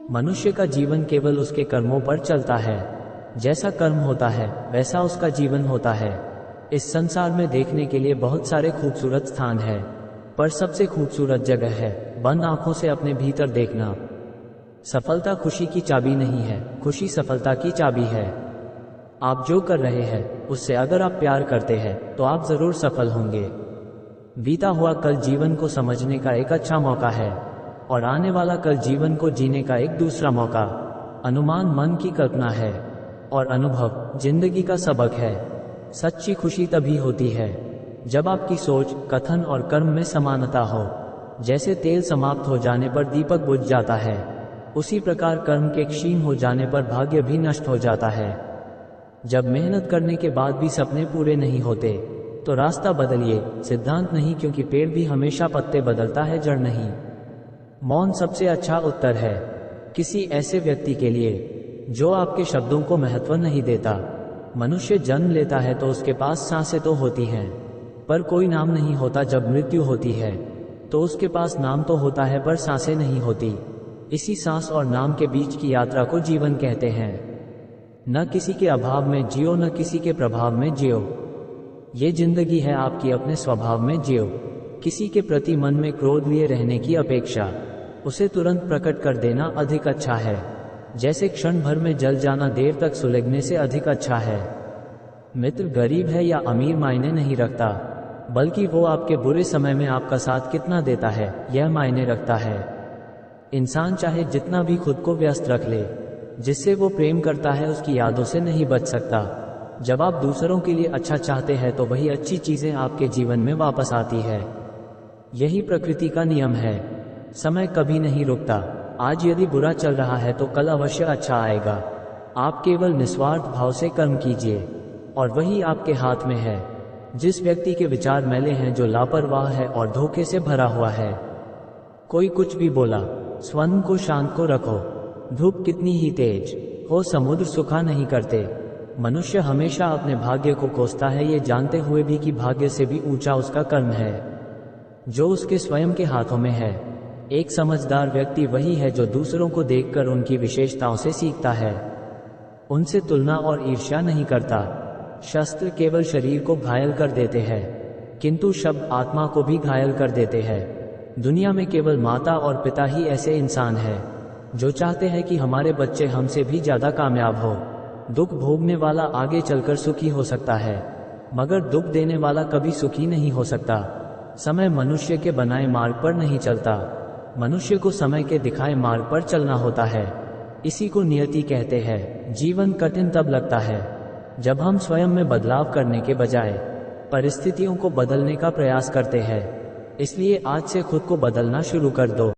मनुष्य का जीवन केवल उसके कर्मों पर चलता है। जैसा कर्म होता है वैसा उसका जीवन होता है। इस संसार में देखने के लिए बहुत सारे खूबसूरत स्थान हैं, पर सबसे खूबसूरत जगह है बंद आंखों से अपने भीतर देखना। सफलता खुशी की चाबी नहीं है, खुशी सफलता की चाबी है। आप जो कर रहे हैं उससे अगर आप प्यार करते हैं तो आप जरूर सफल होंगे। बीता हुआ कल जीवन को समझने का एक अच्छा मौका है और आने वाला कल जीवन को जीने का एक दूसरा मौका। अनुमान मन की कल्पना है और अनुभव जिंदगी का सबक है। सच्ची खुशी तभी होती है जब आपकी सोच, कथन और कर्म में समानता हो। जैसे तेल समाप्त हो जाने पर दीपक बुझ जाता है, उसी प्रकार कर्म के क्षीण हो जाने पर भाग्य भी नष्ट हो जाता है। जब मेहनत करने के बाद भी सपने पूरे नहीं होते तो रास्ता बदलिए, सिद्धांत नहीं, क्योंकि पेड़ भी हमेशा पत्ते बदलता है, जड़ नहीं। मौन सबसे अच्छा उत्तर है किसी ऐसे व्यक्ति के लिए जो आपके शब्दों को महत्व नहीं देता। मनुष्य जन्म लेता है तो उसके पास सांसें तो होती हैं, पर कोई नाम नहीं होता। जब मृत्यु होती है तो उसके पास नाम तो होता है पर सांसें नहीं होती। इसी सांस और नाम के बीच की यात्रा को जीवन कहते हैं। न किसी के अभाव में जियो, न किसी के प्रभाव में जियो। ये जिंदगी है आपकी, अपने स्वभाव में जियो। किसी के प्रति मन में क्रोध लिए रहने की अपेक्षा उसे तुरंत प्रकट कर देना अधिक अच्छा है। जैसे क्षण भर में जल जाना देर तक सुलगने से अधिक अच्छा है। मित्र गरीब है या अमीर मायने नहीं रखता, बल्कि वो आपके बुरे समय में आपका साथ कितना देता है यह मायने रखता है। इंसान चाहे जितना भी खुद को व्यस्त रख ले, जिससे वो प्रेम करता है उसकी यादों से नहीं बच सकता। जब आप दूसरों के लिए अच्छा चाहते हैं तो वही अच्छी चीजें आपके जीवन में वापस आती है। यही प्रकृति का नियम है। समय कभी नहीं रुकता। आज यदि बुरा चल रहा है तो कल अवश्य अच्छा आएगा। आप केवल निस्वार्थ भाव से कर्म कीजिए और वही आपके हाथ में है। जिस व्यक्ति के विचार मैले हैं, जो लापरवाह है और धोखे से भरा हुआ है। कोई कुछ भी बोला, स्वयं को शांत को रखो। धूप कितनी ही तेज हो, समुद्र सुखा नहीं करते। मनुष्य हमेशा अपने भाग्य को कोसता है, ये जानते हुए भी कि भाग्य से भी ऊंचा उसका कर्म है जो उसके स्वयं के हाथों में है। एक समझदार व्यक्ति वही है जो दूसरों को देखकर उनकी विशेषताओं से सीखता है, उनसे तुलना और ईर्ष्या नहीं करता। शस्त्र केवल शरीर को घायल कर देते हैं, किंतु शब्द आत्मा को भी घायल कर देते हैं। दुनिया में केवल माता और पिता ही ऐसे इंसान हैं जो चाहते हैं कि हमारे बच्चे हमसे भी ज्यादा कामयाब हो। दुख भोगने वाला आगे चलकर सुखी हो सकता है, मगर दुख देने वाला कभी सुखी नहीं हो सकता। समय मनुष्य के बनाए मार्ग पर नहीं चलता, मनुष्य को समय के दिखाए मार्ग पर चलना होता है। इसी को नियति कहते हैं। जीवन कठिन तब लगता है जब हम स्वयं में बदलाव करने के बजाय परिस्थितियों को बदलने का प्रयास करते हैं। इसलिए आज से खुद को बदलना शुरू कर दो।